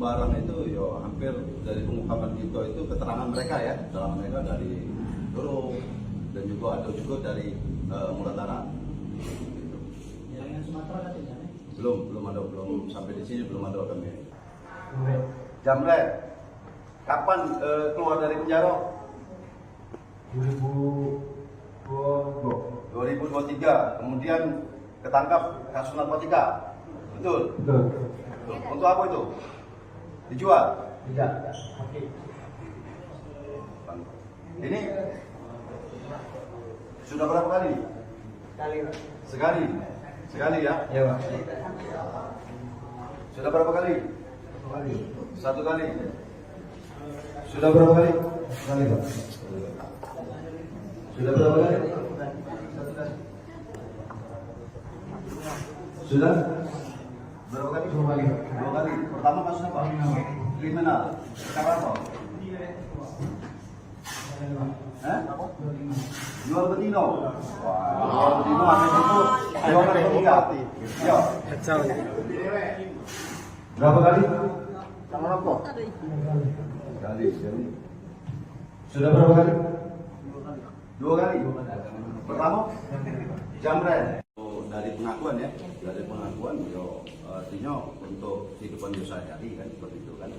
Sembarang itu yo hampir dari pengungkapan kita itu keterangan mereka ya, keterangan mereka dari Doro dan juga ada juga dari Muratara. Jaringan Sumatera katanya? Belum sampai di sini belum ada kami. Jamre, kapan keluar dari penjara? 2023, kemudian ketangkap kasus narkotika. Betul? Betul. Untuk apa itu? Dijual? Tidak. Oke. Ini sudah berapa kali? Sekali. Sekali ya? Ya, Pak. Sudah berapa kali? Satu kali. Sudah berapa kali? Sekali, Pak. Sudah berapa kali? Sudah? Berapa kali? Dua kali. Dua kali. Pertama kasus apa? Kriminal. Sekarang apa? Hah? Jual betino. Wah, jual betino habis itu jual ketiga. Ya. Berapa kali? Sama rokok. Kali. Sudah berapa kali? Dua kali. Pertama? Jamret. Dari pengakuan ya, yo artinya untuk kehidupan sehari-hari kan seperti itu kan,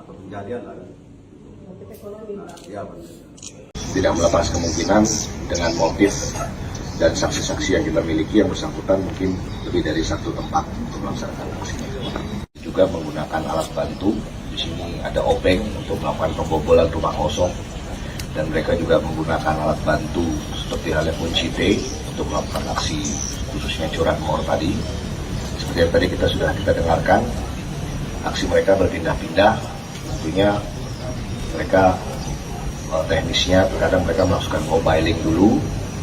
atau pencarian lah kan. Nah, ya benar. Tidak melepas kemungkinan dengan motif dan saksi-saksi yang kita miliki yang bersangkutan mungkin lebih dari satu tempat untuk melaksanakan aksinya. Juga menggunakan alat bantu. Di sini ada obeng untuk melakukan pembobolan rumah kosong, dan mereka juga menggunakan alat bantu seperti halnya kunci T untuk melakukan aksi khususnya curanmor tadi. Seperti yang tadi kita dengarkan, aksi mereka berpindah-pindah. Tentunya mereka teknisnya terkadang mereka melakukan mobiling dulu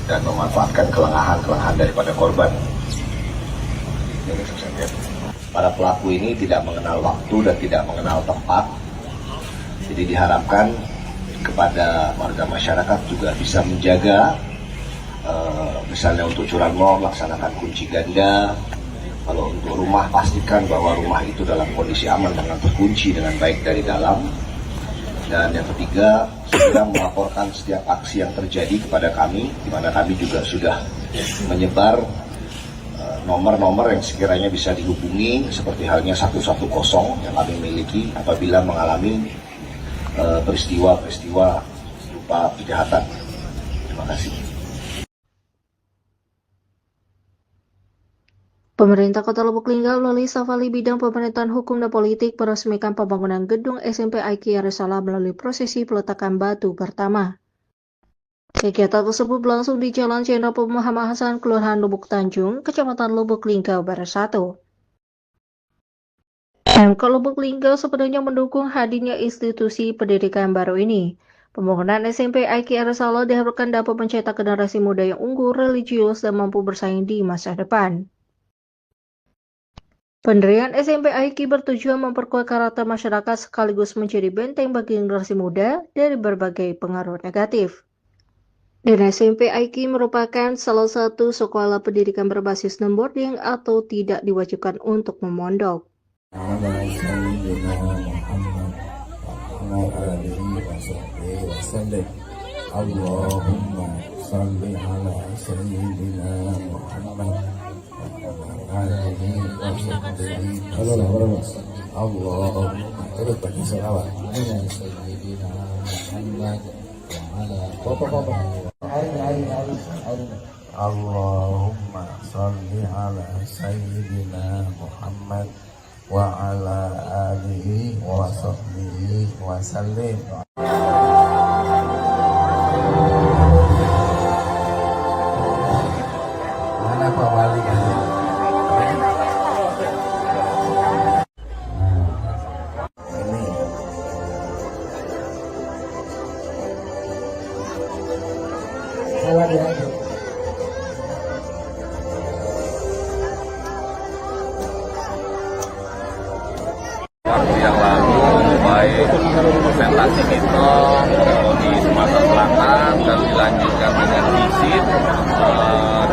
dan memanfaatkan kelengahan daripada korban. Para pelaku ini tidak mengenal waktu dan tidak mengenal tempat, jadi diharapkan kepada warga masyarakat juga bisa menjaga, misalnya untuk curanmor laksanakan kunci ganda. Kalau untuk rumah, pastikan bahwa rumah itu dalam kondisi aman dengan terkunci dengan baik dari dalam. Dan yang ketiga, segera melaporkan setiap aksi yang terjadi kepada kami, di mana kami juga sudah menyebar nomor-nomor yang sekiranya bisa dihubungi, seperti halnya 110 yang kami miliki apabila mengalami peristiwa-peristiwa berupa kejahatan. Terima kasih. Pemerintah Kota Lubuk Linggau melalui staf ahli bidang pemerintahan hukum dan politik meresmikan pembangunan gedung SMP IKI Salah melalui prosesi peletakan batu pertama. Kegiatan tersebut berlangsung di Jalan Jenderal Muhammad Hasan, Kelurahan Lubuk Tanjung, Kecamatan Lubuk Linggau, Barat 1. MK Lubuk Linggau sepenuhnya mendukung hadirnya institusi pendidikan baru ini. Pembangunan SMP IKI Salah diharapkan dapat mencetak generasi muda yang unggul, religius, dan mampu bersaing di masa depan. Pendirian SMP IKI bertujuan memperkuat karakter masyarakat sekaligus menjadi benteng bagi generasi muda dari berbagai pengaruh negatif. Dan SMP IKI merupakan salah satu sekolah pendidikan berbasis non-boarding atau tidak diwajibkan untuk memondok. Allahumma salli ala sayyidina Muhammad. Allahumma terus bagi selawat. Allahumma salli ala sayyidina Muhammad wa ala alihi wa sahbihi wa sallim. Mana Pak Wali kan? Waktu yang lalu baik presentasi kita di Sumatera Selatan dan dilanjutkan dengan visit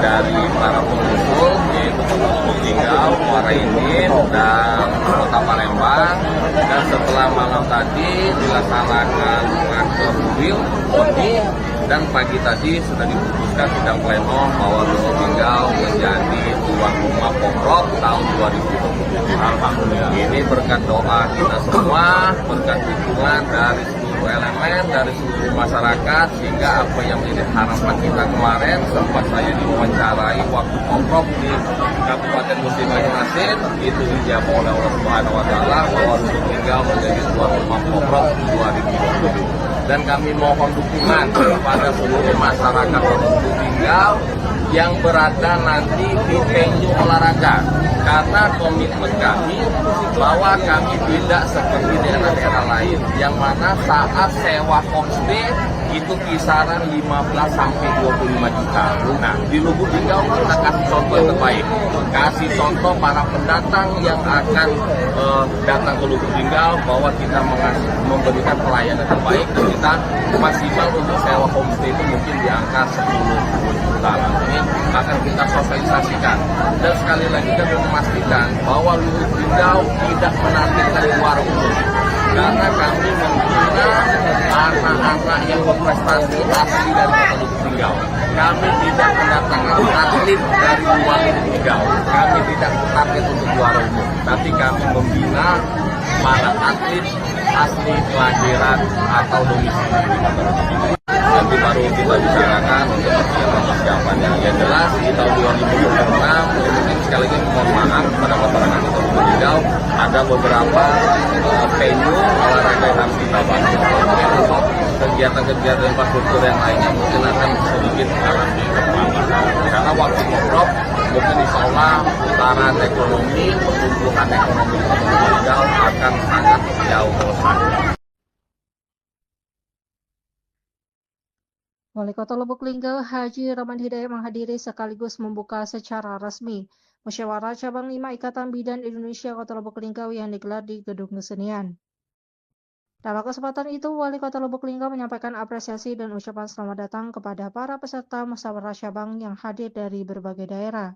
dari para pengusul, yaitu Kota Lubuk Linggau, Muara Enim, dan Kota Palembang. Dan setelah malam tadi dilaksanakan rakor mobil, bodi, dan pagi tadi sudah diputuskan sidang pleno bahwa Lubuk Linggau menjadi tuan rumah Pemprov tahun 2020. Alhamdulillah. Ini berkat doa kita semua, berkat dukungan dari seluruh elemen, dari seluruh masyarakat, sehingga apa yang menjadi harapan kita kemarin sempat saya diwawancarai waktu Pemprov di Kabupaten Musi Banyuasin, itu dijawab oleh Allah Subhanahu Wa Taala bahwa Lubuk Linggau menjadi tuan rumah Pemprov 2020. Dan kami mohon dukungan kepada seluruh masyarakat Lubuk Linggau yang berada nanti di venue olahraga, karena komitmen kami bahwa kami tidak seperti daerah-daerah lain yang mana saat sewa homestay itu kisaran 15 sampai 25 juta. Nah, di Lubuk Linggau kita kasih contoh yang terbaik. Kasih contoh para pendatang yang akan datang ke Lubuk Linggau bahwa kita memberikan pelayanan terbaik, dan kita maksimal untuk sewa homestay itu mungkin di angka 10 juta. Ini akan kita sosialisasikan. Dan sekali lagi kami memastikan bahwa Lubuk Linggau tidak menargetkan warung umum, karena kami membina anak-anak yang berprestasi asli dari Kota Lubuk Linggau. Kami tidak mendatangkan atlet dari luar Lubuk Linggau. Kami tidak target untuk juara umum, tapi kami membina para atlet asli kelahiran atau domisili di Kota Lubuk Linggau. Nanti baru kita bicarakan untuk persiapan-persiapannya. Yang jelas di tahun 2026 mungkin sekali lagi mohon maaf kepada masyarakat Kota Lubuk Linggau, ada beberapa venue olahraga yang harus kita bantu. Untuk kegiatan-kegiatan infrastruktur yang lainnya mungkin akan sedikit mengalami keterlambatan. Karena waktu Pemprov mungkin insya Allah putaran ekonomi, pertumbuhan ekonomi di Kota Lubuk Linggau akan sangat jauh melesat. Wali Kota Lubuk Linggau Haji Rahman Hidayat menghadiri sekaligus membuka secara resmi Musyawarah Cabang 5 Ikatan Bidan Indonesia Kota Lubuk Linggau yang digelar di Gedung Kesenian. Dalam kesempatan itu, Wali Kota Lubuk Linggau menyampaikan apresiasi dan ucapan selamat datang kepada para peserta musyawarah cabang yang hadir dari berbagai daerah.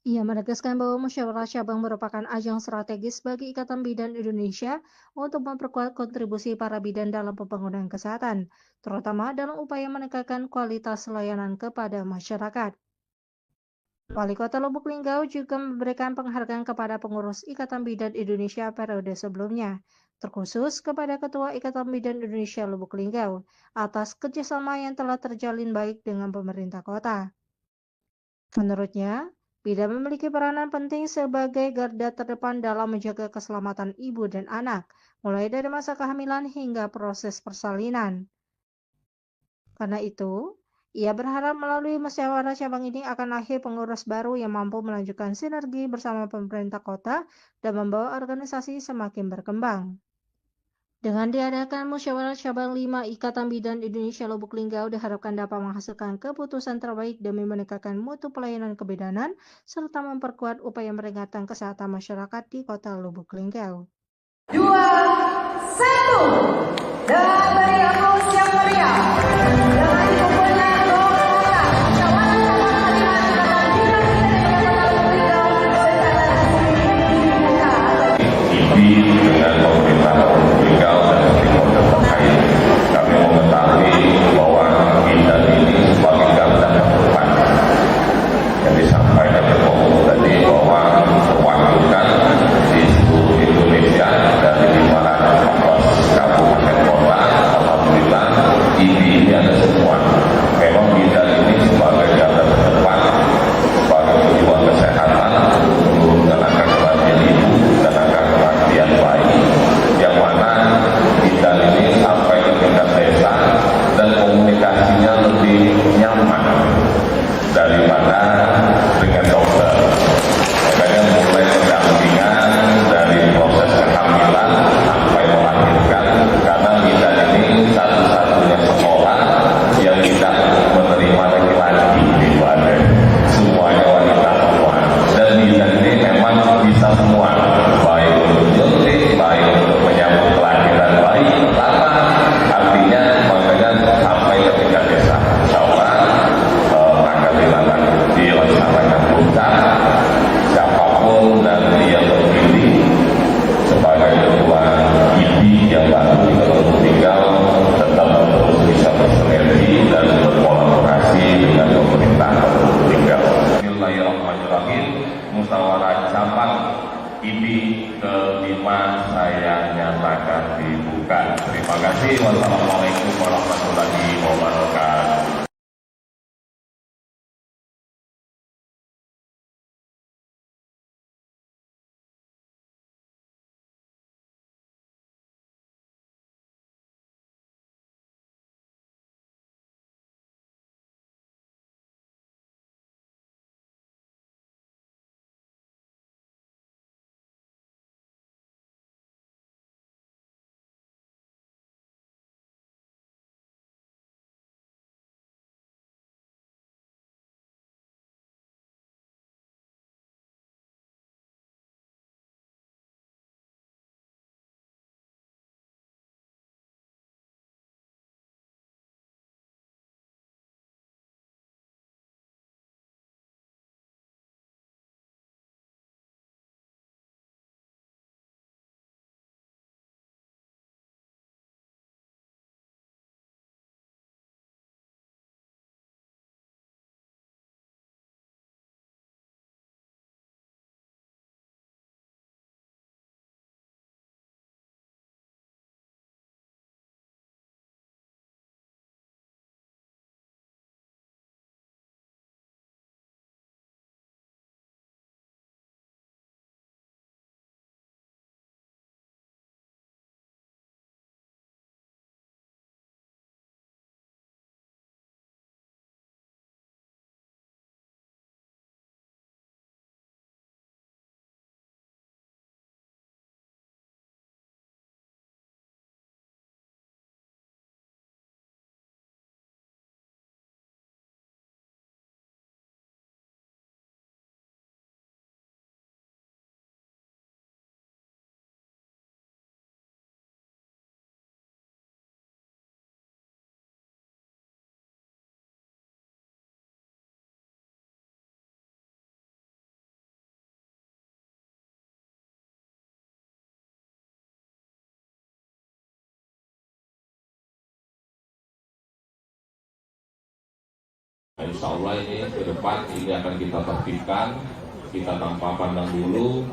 Ia menegaskan bahwa musyawarah cabang merupakan ajang strategis bagi Ikatan Bidan Indonesia untuk memperkuat kontribusi para bidan dalam pembangunan kesehatan, terutama dalam upaya meningkatkan kualitas layanan kepada masyarakat. Wali Kota Lubuk Linggau juga memberikan penghargaan kepada pengurus Ikatan Bidan Indonesia periode sebelumnya, terkhusus kepada Ketua Ikatan Bidan Indonesia Lubuk Linggau, atas kerjasama yang telah terjalin baik dengan pemerintah kota. Menurutnya, bidan memiliki peranan penting sebagai garda terdepan dalam menjaga keselamatan ibu dan anak, mulai dari masa kehamilan hingga proses persalinan. Karena itu, ia berharap melalui musyawarah cabang ini akan lahir pengurus baru yang mampu melanjutkan sinergi bersama pemerintah kota dan membawa organisasi semakin berkembang. Dengan diadakan musyawarah cabang 5 Ikatan Bidan Indonesia Lubuk Linggau diharapkan dapat menghasilkan keputusan terbaik demi meningkatkan mutu pelayanan kebidanan serta memperkuat upaya peringatan kesehatan masyarakat di Kota Lubuk Linggau. 2, 1, dan beri aplaus yang meriah. Dengan dikumpulnya doa musyawarah cabang 5 Ikatan Bidan Indonesia Kota Lubuk Linggau secara dengan pemerintah Lubuk Linggau dan stakeholder terkait. Kami mengetahui bahwa bidan ini sebagai garda terdepan yang disampaikan Ketua Umum tadi bahwa mewakilkan di seluruh Indonesia dari 514 kabupaten kota. Alhamdulillah ini ada semua. Memang kelima saya nyatakan dibuka. Terima kasih. Wassalamualaikum warahmatullahi wabarakatuh. Insya Allah ini ke depan ini akan kita tertibkan, kita tanpa pandang bulu,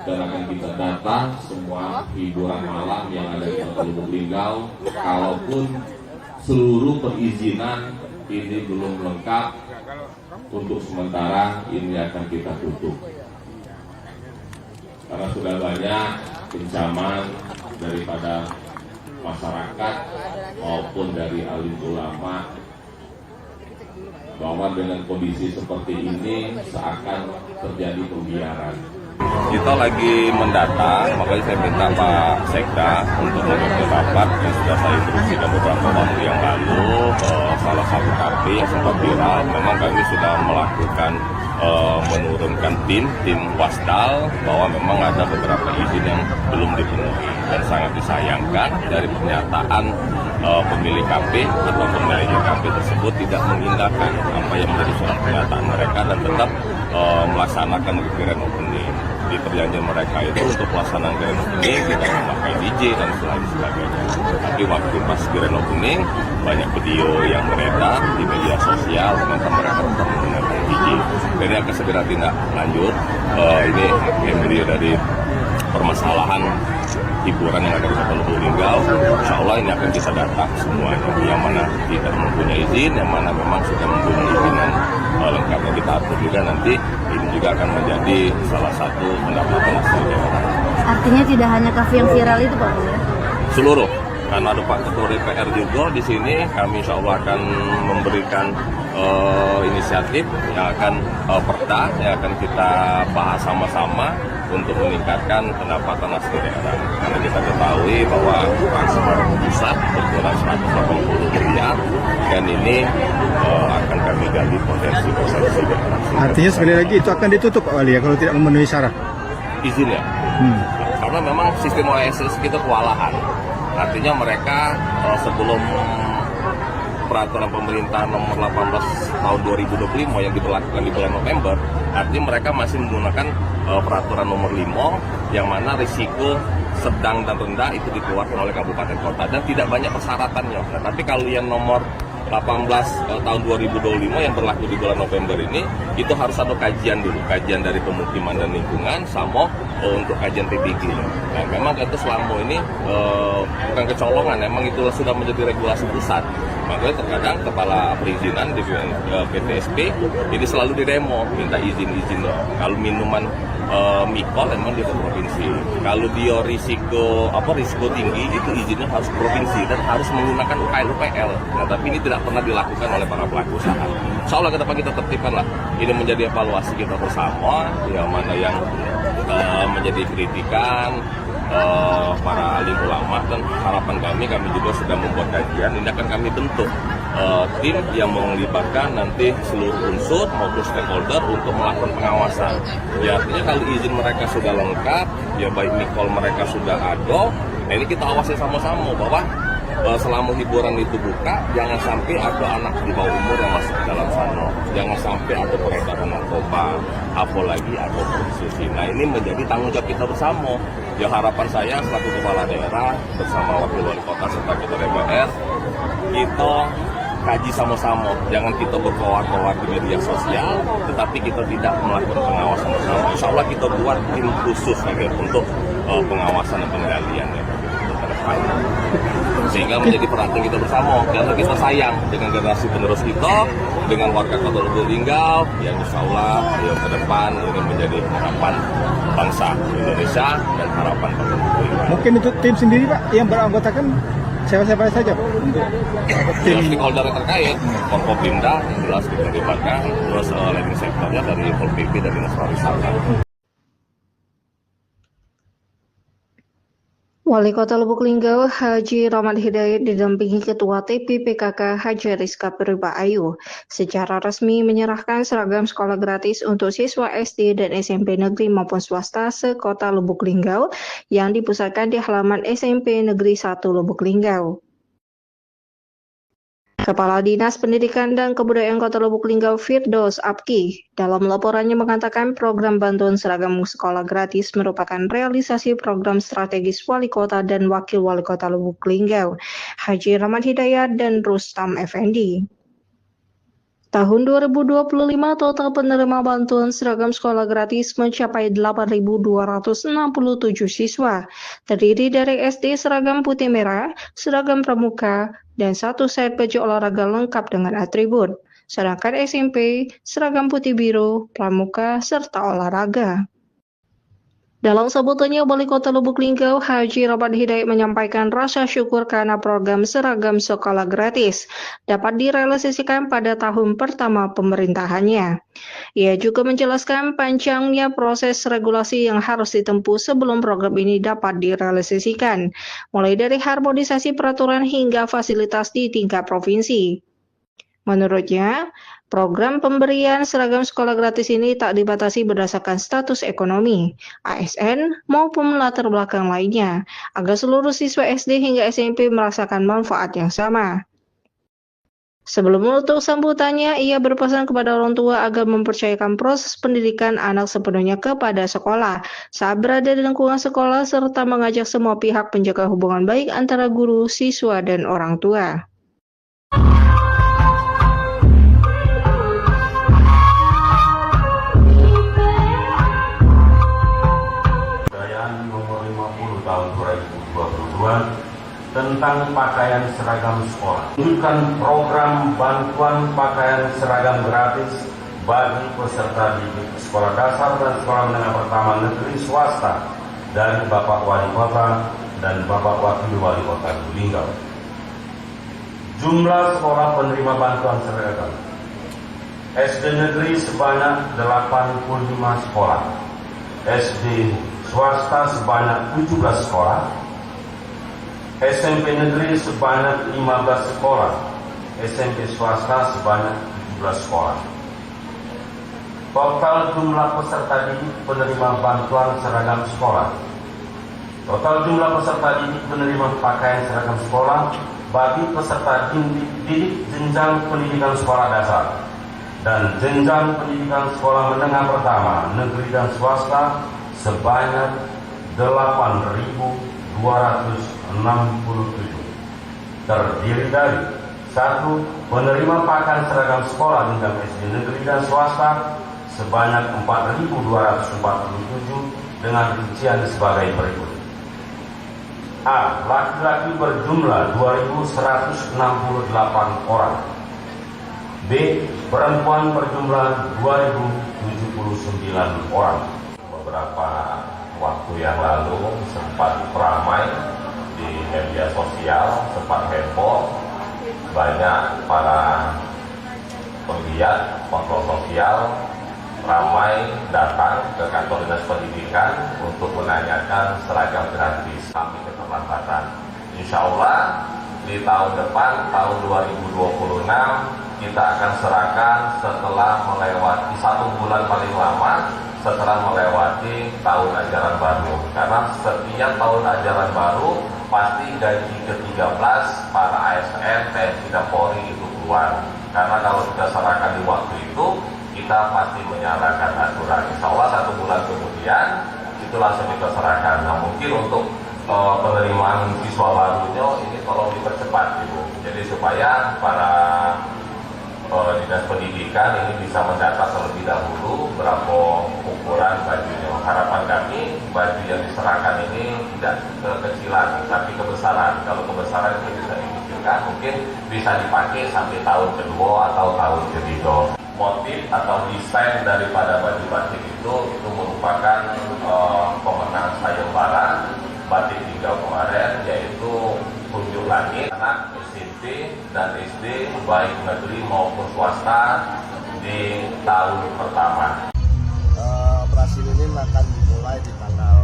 dan akan kita data semua hiburan malam yang ada di Kota Lubuk Linggau. Kalaupun seluruh perizinan ini belum lengkap, untuk sementara ini akan kita tutup. Karena sudah banyak kecaman daripada masyarakat maupun dari alim ulama bahwa dengan kondisi seperti ini seakan terjadi pembiaran. Kita lagi mendata, makanya saya minta Pak Sekda untuk mengikuti rapat yang sudah saya instruksikan beberapa waktu yang lalu ke salah satu kafe yang sempat viral. Memang kami sudah melakukan menurunkan tim wasdal bahwa memang ada beberapa izin yang belum dipenuhi, dan sangat disayangkan dari pernyataan pemilik kafe atau pemilik kafe tersebut tidak mengindahkan apa yang menjadi surat pernyataan mereka dan tetap melaksanakan grand opening. Di perjanjian mereka itu untuk pelaksanaan grand opening tidak memakai DJ dan sebagainya. Tapi waktu pas grand opening banyak video yang beredar di media sosial ternyata mereka tetap menggunakan DJ. Jadi akan segera tindak lanjut. Ini embrio dari permasalahan hiburan yang ada di Kota Lubuk Linggau. Insya Allah ini akan kita data semuanya, yang mana tidak mempunyai izin, yang mana memang sudah mempunyai izin yang lengkapnya kita atur juga nanti. Ini juga akan menjadi salah satu pendapatan asli daerah. Artinya tidak hanya kafe yang viral itu Pak ya? Seluruh, karena ada Pak Ketua DPR juga di sini, kami insya Allah akan memberikan inisiatif yang akan perda yang akan kita bahas sama-sama untuk meningkatkan pendapatan asli daerah. Karena kita ketahui bahwa transfer pusat berkurang 180 miliar dan ini akan kami gali potensi daerah. Artinya sekali lagi itu akan ditutup Pak Wali ya kalau tidak memenuhi syarat izinnya. Karena memang sistem OSS kita kewalahan. Artinya mereka sebelum peraturan pemerintah nomor 18 tahun 2025 yang diberlakukan di bulan November, artinya mereka masih menggunakan peraturan nomor 5 yang mana risiko sedang dan rendah itu dikeluarkan oleh kabupaten kota dan tidak banyak persyaratannya. Nah, tapi kalau yang nomor 18 tahun 2025 yang berlaku di bulan November ini, itu harus ada kajian dulu, kajian dari pemukiman dan lingkungan sama untuk kajian TBG. Nah, memang itu selama ini bukan kecolongan, memang itu sudah menjadi regulasi pusat. Makanya terkadang kepala perizinan di PTSP ini selalu didemo, minta izin kalau minuman mikol memang di provinsi. Kalau dia risiko tinggi itu izinnya harus provinsi dan harus menggunakan UKL. Nah, tapi ini tidak pernah dilakukan oleh para pelaku usaha. Insya Allah ke depan kita tertibkan lah. Ini menjadi evaluasi kita bersama, yang mana yang menjadi kritikan para alim ulama, dan harapan kami juga sudah membuat kajian. Ini akan kami bentuk tim yang melibatkan nanti seluruh unsur maupun stakeholder untuk melakukan pengawasan. Ya, artinya kalau izin mereka sudah lengkap, ya baik mikol mereka sudah ada, nah ini kita awasi sama-sama bahwa selama hiburan itu buka, jangan sampai ada anak di bawah umur yang masuk ke dalam sana, jangan sampai ada peredaran narkoba, apalagi ada prostitusi. Nah, ini menjadi tanggung jawab kita bersama. Ya, harapan saya selaku kepala daerah bersama wakil wali kota serta ketua DPR, kita kaji sama-sama. Jangan kita berkoar-koar di media sosial, tetapi kita tidak melakukan pengawasan bersama. Insya Allah kita buat tim khusus untuk pengawasan dan pengendalian ya, ke depan. Sehingga menjadi perhatian kita bersama, karena kita sayang dengan generasi penerus kita, dengan warga Kota Lubuk Linggau, yang insya Allah yang ke depan ini menjadi harapan bangsa Indonesia dan harapan Kota Lubuk Linggau. Mungkin untuk tim sendiri Pak yang beranggotakan siapa-siapa saja Pak? Untuk tim stakeholder yang terkait, Forkopimda yang jelas kita libatkan, terus leading sektornya dari Pol PP dan Dinas Pariwisata. Wali Kota Lubuk Linggau Haji Rahmat Hidayat didampingi Ketua TPPKK Haji Rizka Ayu secara resmi menyerahkan seragam sekolah gratis untuk siswa SD dan SMP negeri maupun swasta se-Kota Lubuk Linggau yang dipusatkan di halaman SMP Negeri 1 Lubuk Linggau. Kepala Dinas Pendidikan dan Kebudayaan Kota Lubuk Linggau Firdaus Abki dalam laporannya mengatakan program bantuan seragam sekolah gratis merupakan realisasi program strategis Wali Kota dan Wakil Wali Kota Lubuk Linggau, Haji Rahmat Hidayat dan Rustam Effendi. Tahun 2025 total penerima bantuan seragam sekolah gratis mencapai 8.267 siswa, terdiri dari SD seragam putih merah, seragam pramuka, dan 1 set baju olahraga lengkap dengan atribut, sedangkan SMP seragam putih biru, pramuka, serta olahraga. Dalam sambutannya, Wali Kota Lubuk Linggau Haji Rahmat Hidayat menyampaikan rasa syukur karena program seragam sekolah gratis dapat direalisasikan pada tahun pertama pemerintahannya. Ia juga menjelaskan panjangnya proses regulasi yang harus ditempuh sebelum program ini dapat direalisasikan, mulai dari harmonisasi peraturan hingga fasilitas di tingkat provinsi. Menurutnya, program pemberian seragam sekolah gratis ini tak dibatasi berdasarkan status ekonomi, ASN, maupun latar belakang lainnya, agar seluruh siswa SD hingga SMP merasakan manfaat yang sama. Sebelum menutup sambutannya, ia berpesan kepada orang tua agar mempercayakan proses pendidikan anak sepenuhnya kepada sekolah saat berada di lingkungan sekolah, serta mengajak semua pihak menjaga hubungan baik antara guru, siswa, dan orang tua. Tahun 2022 tentang pakaian seragam sekolah. Menunjukkan program bantuan pakaian seragam gratis bagi peserta didik sekolah dasar dan sekolah menengah pertama negeri swasta dari Bapak Wali Kota dan Bapak Wakil Wali Kota Linggau. Jumlah sekolah penerima bantuan seragam SD negeri sebanyak 85 sekolah, SD swasta sebanyak 17 sekolah, SMP negeri sebanyak 15 sekolah, SMP swasta sebanyak 17 sekolah. Total jumlah peserta didik penerima bantuan seragam sekolah. Total jumlah peserta didik penerima pakaian seragam sekolah bagi peserta didik jenjang pendidikan sekolah dasar dan jenjang pendidikan sekolah menengah pertama negeri dan swasta sebanyak 8.267, terdiri dari 1. Penerima pakaian seragam sekolah jenjang SD negeri dan swasta sebanyak 4.247 dengan rincian sebagai berikut. A. Laki-laki berjumlah 2.168 orang. B. Perempuan berjumlah 2.079 orang. Beberapa waktu yang lalu sempat ramai di media sosial, sempat heboh, banyak para penggiat kontrol sosial ramai datang ke kantor dinas pendidikan untuk menanyakan seragam gratis sampai keterlambatan. Insya Allah di tahun depan, tahun 2026, kita akan serahkan setelah melewati 1 bulan paling lama setelah melewati tahun ajaran baru. Karena setiap tahun ajaran baru pasti gaji ke-13 para ASN, TNI dan Polri itu keluar. Karena kalau kita serahkan di waktu itu, kita pasti menyalahkan aturan. Insya Allah 1 bulan kemudian itu langsung kita serahkan. Nah, mungkin untuk penerimaan siswa barunya ini tolong dipercepat, Ibu. Jadi supaya para dinas pendidikan ini bisa mendata terlebih dahulu berapa ukuran bajunya. Harapan kami baju yang diserahkan ini tidak kekecilan tapi kebesaran. Kalau kebesaran itu bisa dikecilkan, mungkin bisa dipakai sampai tahun kedua atau tahun ketiga. Motif atau desain daripada baju batik itu merupakan pemenang sayembara batik tinggal kemarin, yaitu Kunjung Langit, anak SMP dan SD baik negeri maupun swasta di tahun pertama. Operasi lilin akan dimulai di tanggal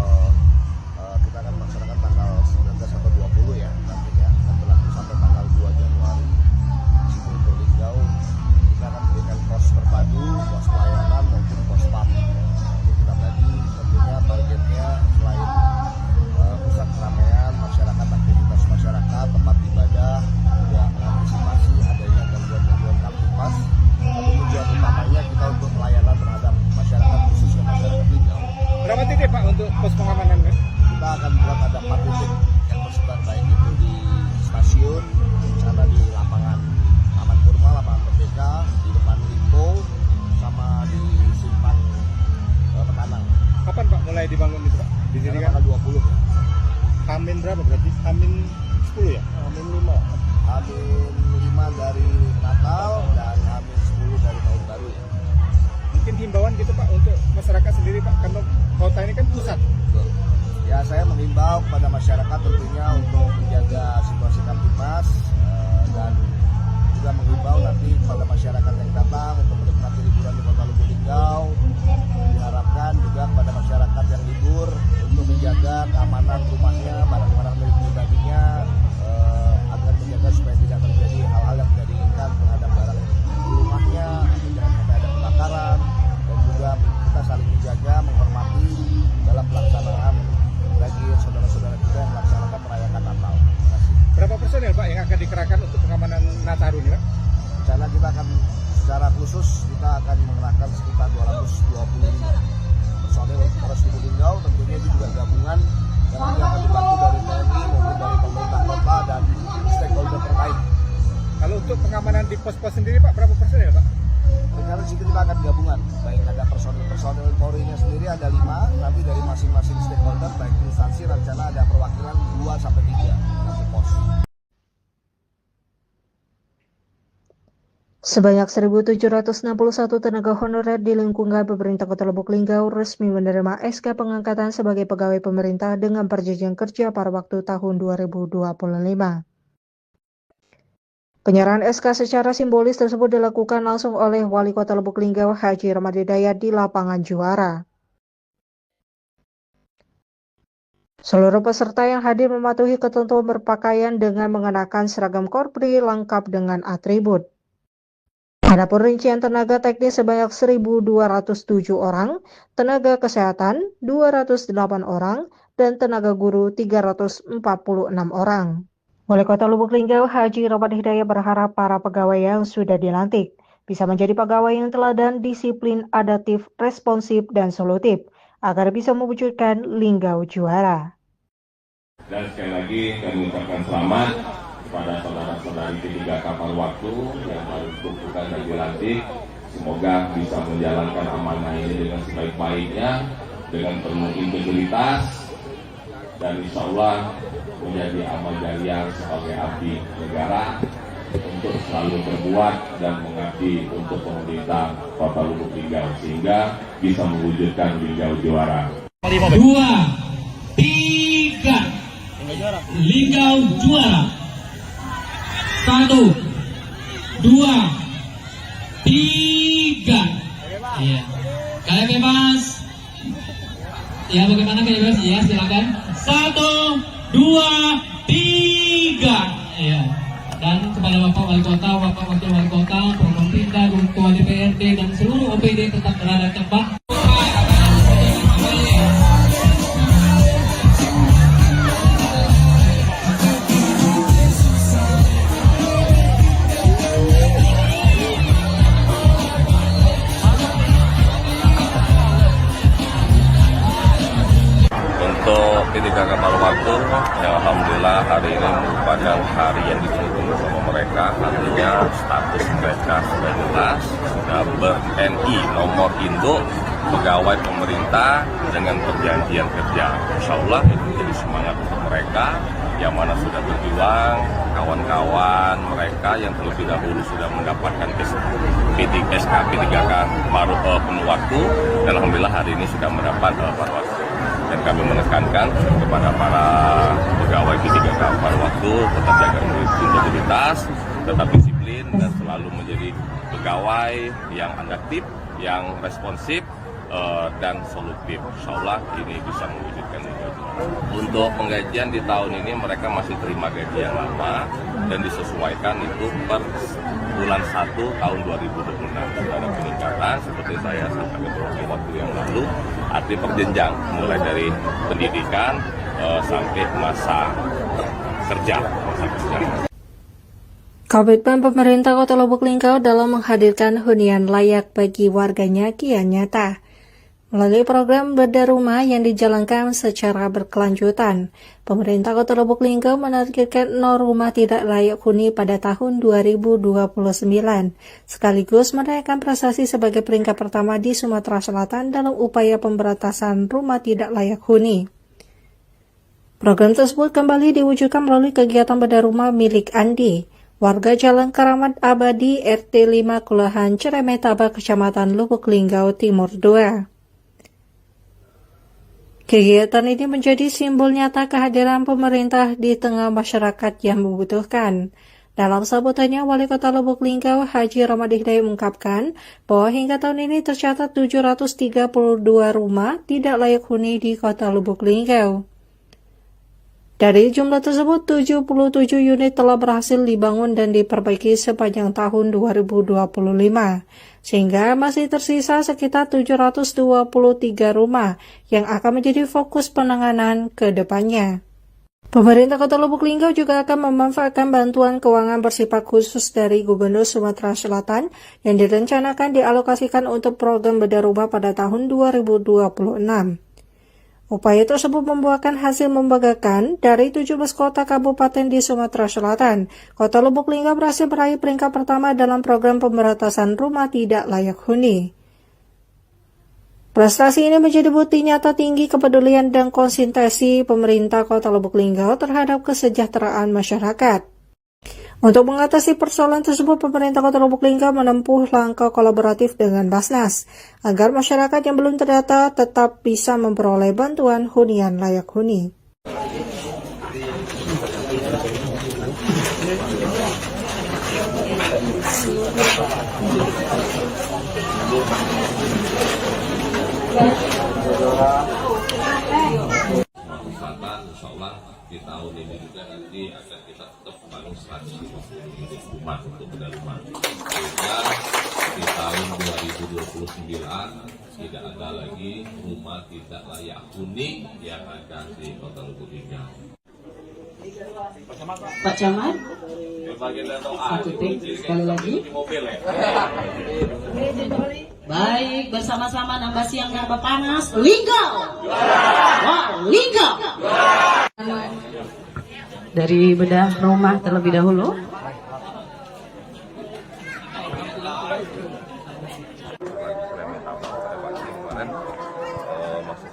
kita akan melaksanakan tanggal 19 atau 20 ya nantinya, akan berlaku sampai tanggal 2 Januari. Di situ untuk Linggau kita akan memberikan pos terpadu, pos pelayanan maupun pos pam. Jadi kita bagi tentunya targetnya selain pusat keramaian masyarakat, aktivitas masyarakat, tempat ibadah, juga mengantisipasi adanya gangguan-gangguan kamtipas. Tapi tujuan utamanya kita untuk pelayanan terhadap masyarakat, khususnya masyarakat Linggau. Berapa titik Pak untuk pos pengamanan? Kita akan buat ada 4 titik yang tersebar, baik itu di stasiun, sana di lapangan Taman Kurma, lapangan Merdeka, di depan Lipo, sama di Simpang Petanang. Kapan Pak mulai dibangun itu Pak? Di sini kan Tanggal 20 ya. Hamin berapa berarti? Hamin 10 ya? Hamin 5. Hamin 5 dari Natal dan Hamin 10 dari Tahun Baru ya. Mungkin himbauan gitu Pak untuk masyarakat sendiri Pak, karena kota ini kan pusat. Betul. Ya, saya menghimbau kepada masyarakat tentunya untuk menjaga situasi kamtipas dan juga menghimbau nanti kepada masyarakat yang datang untuk menikmati liburan di Kota Lubuk Linggau. Diharapkan juga kepada masyarakat yang libur untuk menjaga keamanan rumahnya, barang-barang milik pribadinya, agar menjaga supaya tidak terjadi hal-hal yang tidak diinginkan terhadap barang di rumahnya, atau jangan sampai ada kebakaran, dan juga kita saling menjaga, menghormati dalam pelaksanaan bagi saudara-saudara kita yang melaksanakan merayakan Natal. Terima kasih. Berapa personil Pak yang akan dikerahkan untuk pengamanan Nataru ini Pak? Rencana kita akan secara khusus kita akan mengerahkan sekitar 225 personil Polres Lubuk Linggau, tentunya itu juga gabungan yang nanti akan dibantu dari TNI maupun dari pemerintah kota dan stakeholder terkait. Kalau untuk pengamanan di pos-pos sendiri Pak, berapa personil Pak? Rencana di situ kita akan gabungan, baik ada personil Polri-nya sendiri ada 5, nanti dari masing-masing stakeholder baik instansi rencana ada perwakilan 2 sampai 3 satu pos. Sebanyak 1.761 tenaga honorer di lingkungan pemerintah Kota Lubuk Linggau resmi menerima SK pengangkatan sebagai pegawai pemerintah dengan perjanjian kerja pada waktu tahun 2025. Penyerahan SK secara simbolis tersebut dilakukan langsung oleh Wali Kota Lubuk Linggau Haji Rahmat Hidayat di lapangan Juara. Seluruh peserta yang hadir mematuhi ketentuan berpakaian dengan mengenakan seragam korpri lengkap dengan atribut. Adapun rincian tenaga teknis sebanyak 1.207 orang, tenaga kesehatan 208 orang, dan tenaga guru 346 orang. Wali Kota Lubuk Linggau Haji Rahmat Hidayat berharap para pegawai yang sudah dilantik bisa menjadi pegawai yang teladan, disiplin, adaptif, responsif, dan solutif agar bisa mewujudkan Linggau juara. Dan sekali lagi kami ucapkan selamat kepada saudara-saudari ketiga kapal waktu yang baru dikukuhkan dan dilantik. Semoga bisa menjalankan amanah ini dengan sebaik-baiknya dengan penuh integritas dan insya Allah menjadi amal jariah sebagai abdi negara untuk selalu berbuat dan mengabdi untuk pemerintah Kota Lubuk Linggau sehingga bisa mewujudkan Linggau juara. 2, 3, Linggau juara. 1, 2, 3. Iya. Kalian bebas. Ya, bagaimana kalian bebas? Ya, silakan. 1, 2, 3. Iya. Dan kepada Bapak Wali Kota, Bapak Wakil Wali Kota, Program Pinda, Ketua DPRD dan seluruh OPD tetap berada di tempat. Untuk P3K Paluwaktu, ya alhamdulillah hari ini merupakan hari yang ditunggu sama mereka. Artinya status mereka sudah jelas, sudah ber-NI nomor induk pegawai pemerintah dengan perjanjian kerja. Insya Allah itu menjadi semangat untuk mereka yang mana sudah berjuang, kawan-kawan mereka yang terlebih dahulu sudah mendapatkan SK P3K penuh waktu, dan alhamdulillah hari ini sudah mendapat paruh waktu. Dan kami menekankan kepada para pegawai P3K paruh waktu tetap jaga integritas, tetap disiplin dan selalu menjadi pegawai yang adaptif, yang responsif dan solutif. Insya Allah ini bisa mewujudkan itu. Untuk penggajian di tahun ini mereka masih terima gaji yang lama dan disesuaikan itu per bulan 1 tahun 2026. Ada peningkatan seperti saya sampaikan beberapa waktu yang lalu, arti perjenjang mulai dari pendidikan sampai masa kerja. Komitmen pemerintah Kota Lubuk Linggau dalam menghadirkan hunian layak bagi warganya kian nyata. Melalui program Bedah Rumah yang dijalankan secara berkelanjutan, pemerintah Kota Lubuk Linggau menargetkan 0 rumah tidak layak huni pada tahun 2029, sekaligus merayakan prestasi sebagai peringkat pertama di Sumatera Selatan dalam upaya pemberantasan rumah tidak layak huni. Program tersebut kembali diwujudkan melalui kegiatan Bedah Rumah milik Andi, warga Jalan Keramat Abadi RT 5 Kelurahan Ceremetaba, Kecamatan Lubuk Linggau Timur 2. Kegiatan ini menjadi simbol nyata kehadiran pemerintah di tengah masyarakat yang membutuhkan. Dalam sambutannya, Wali Kota Lubuk Linggau Haji Ramadi Hidayat mengungkapkan bahwa hingga tahun ini tercatat 732 rumah tidak layak huni di Kota Lubuk Linggau. Dari jumlah tersebut, 77 unit telah berhasil dibangun dan diperbaiki sepanjang tahun 2025, sehingga masih tersisa sekitar 723 rumah yang akan menjadi fokus penanganan ke depannya. Pemerintah Kota Lubuk Linggau juga akan memanfaatkan bantuan keuangan bersifat khusus dari Gubernur Sumatera Selatan yang direncanakan dialokasikan untuk program Bedah Rumah pada tahun 2026. Upaya tersebut membuahkan hasil membanggakan. Dari 17 kota kabupaten di Sumatera Selatan, Kota Lubuk Linggau berhasil meraih peringkat pertama dalam program pemberantasan rumah tidak layak huni. Prestasi ini menjadi bukti nyata tinggi kepedulian dan konsentrasi pemerintah Kota Lubuk Linggau terhadap kesejahteraan masyarakat. Untuk mengatasi persoalan tersebut, pemerintah Kota Lubuk Linggau menempuh langkah kolaboratif dengan Basnas agar masyarakat yang belum terdata tetap bisa memperoleh bantuan hunian layak huni. Insya Allah di tahun ini juga nanti akan kita tetap membangun 150 unit rumah untuk Bedah Rumah, sehingga di tahun 2029 tidak ada lagi rumah tidak layak huni yang ada di Kota Lubuk Linggau. Pak Camat, satu tik sekali lagi. Baik, bersama-sama nambah siang nambah panas. Linggau, wow, Linggau. Dari Bedah Rumah terlebih dahulu. Kemarin masih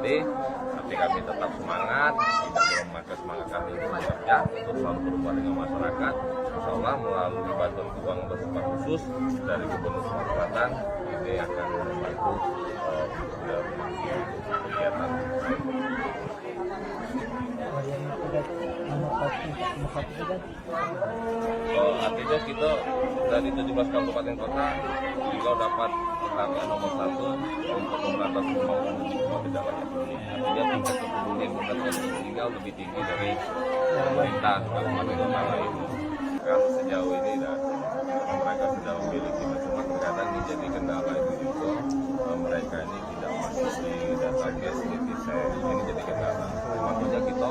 tapi kami tetap semangat, tidak memakai semangat kami untuk bekerja, untuk selalu berubah dengan masyarakat. Insya Allah melalui bantuan keuangan bersifat khusus dari Gubernur Sumatera Selatan ini akan membantu kegiatan. Artinya kita dari 17 kabupaten kota juga dapat penghargaan nomor 1 untuk pemberantasan pembangunan tidak layak huni. Artinya tingkat kepedulian pemberantasan meninggal lebih tinggi dari pemerintah kabupaten kota lain. Kalau sejauh ini mereka sudah memiliki cuma terkadang menjadi kendala itu juga mereka ini tidak masuk di database netizen, ini jadi kendala. Makanya kita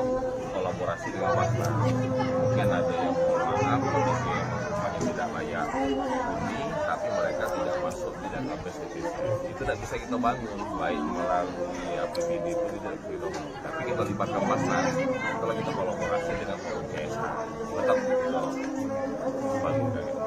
kolaborasi dengan Basnas. Mungkin ada yang maaf kondisi yang rumahnya tidak layak huni, tapi mereka tidak masuk di database netizen. Itu tidak bisa kita bangun, baik melalui APBD itu tidak bisa kita bangun. Tapi kita libatkan Basnas, setelah kita kolaborasi dengan POCS, tetap kita bangun.